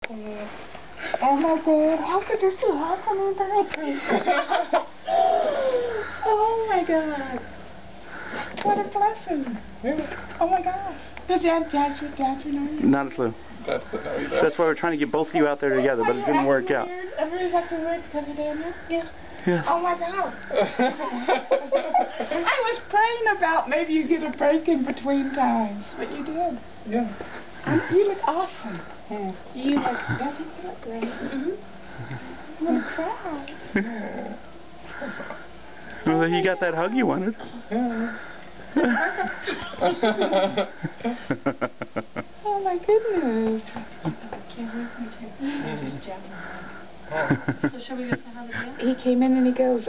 Oh my God, how could this be happening to me? Oh my God. What a blessing. Oh my gosh. Does Dad know you? Not a clue. That's why we're trying to get both of you out there together, but it didn't work out. Everybody's acting weird because of Daniel? Yeah. Yeah. Oh my God. I was praying about maybe you get a break in between times, but you did. Yeah. You look awesome. You look, doesn't he look great? I'm going to cry. Well, you got that hug you wanted. Oh my goodness. So shall we go say hi to Dan? He came in and he goes,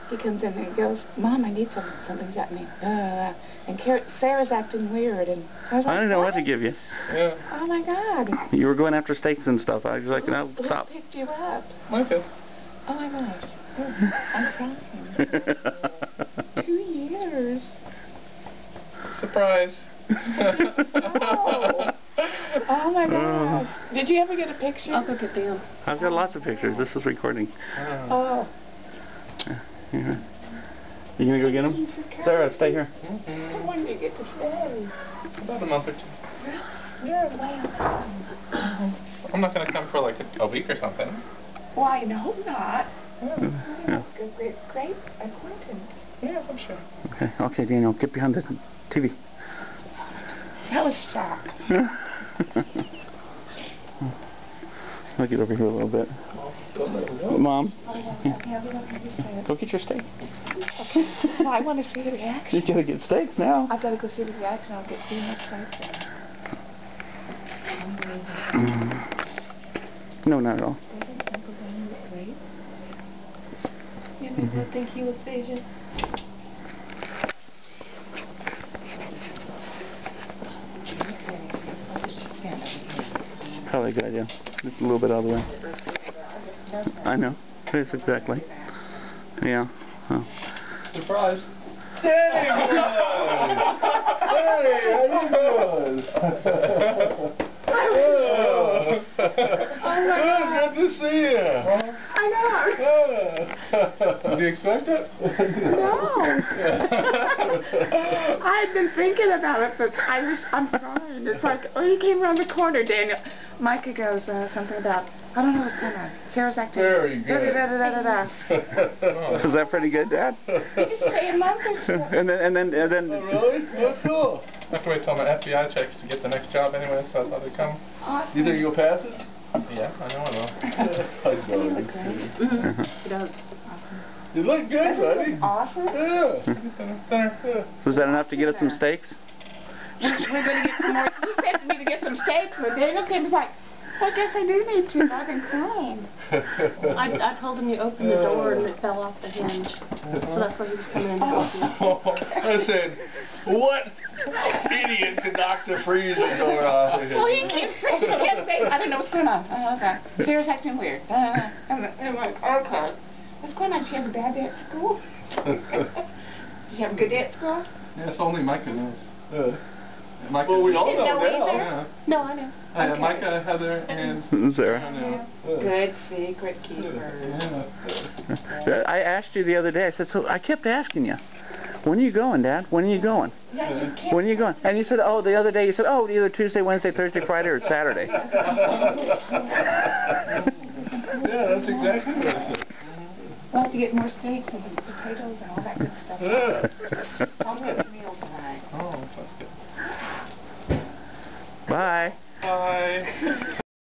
he comes in and he goes, Mom, I need something's happening. And Sarah's acting weird. And I was like, I didn't know what to give you. Yeah. Oh my God. You were going after steaks and stuff. I was like, no, stop. Who picked you up? Micah. Oh my gosh. I'm crying. 2 years. Surprise. Oh. Oh my gosh. Did you ever get a picture? I'll go get Dan. I've got lots of pictures. This is recording. Oh. Yeah. You gonna go get them? Sarah, stay here. Come on, you get to stay. About a month or two. You're way awesome. I'm not gonna come for like a week or something. Why, no, not. Yeah. Great acquaintance. Yeah, I'm sure. Okay, Daniel, get behind the TV. That was shock. I'll get over here a little bit. Mom, go get your steak. No, I want to see the reaction. You gotta get steaks now. I've got to go see the reaction. I'll get 3 more steaks. No, not at all. You maybe would think he looks Asian. Probably a good idea. Just a little bit out of the way. I know. Yes, exactly. Yeah. Oh. Surprise. Hey, boys! Hey, how you doing? Good to see you. I know. Did you expect it? No. I had been thinking about it, but I'm crying. It's like, oh, you came around the corner, Daniel. Micah goes something about, I don't know what's going on. Sarah's acting. Very good. Was that pretty good, Dad? You could say a month or two. And then. Oh, really? That's cool. I have to wait till my FBI checks to get the next job anyway, so I thought I'd come. Awesome. You think you'll pass it? Yeah, I know I will. You look great. He does. You look good, buddy. Awesome. Yeah. Was that enough to get us some steaks? We're going to get some more. He said to me to get some steaks, but Daniel came and was like, I guess I do need to. I've been crying. I told him you opened the door and it fell off the hinge. So that's why he was coming in to help you. I said, what idiot did Dr. Freeze the door off? Well, he kept saying, I don't know what's going on. I was like, Sarah's acting weird. And I'm like, okay. What's going on? Did she have a bad day at school? Did she have a good day at school? Yes, only Micah knows. Micah, well, we all know now. Yeah. No, I know. Okay. Micah, Heather, and Sarah. Good secret keepers. Yeah. I asked you the other day. I said, so I kept asking you, when are you going, Dad? When are you going? When are you going? And you said, oh, the other day you said, oh, either Tuesday, Wednesday, Thursday, Friday, or Saturday. Yeah, that's exactly what I said. We'll have to get more steaks and potatoes and all that good stuff. Yeah. I'll get meals tonight. Oh, that's good. Bye. Bye.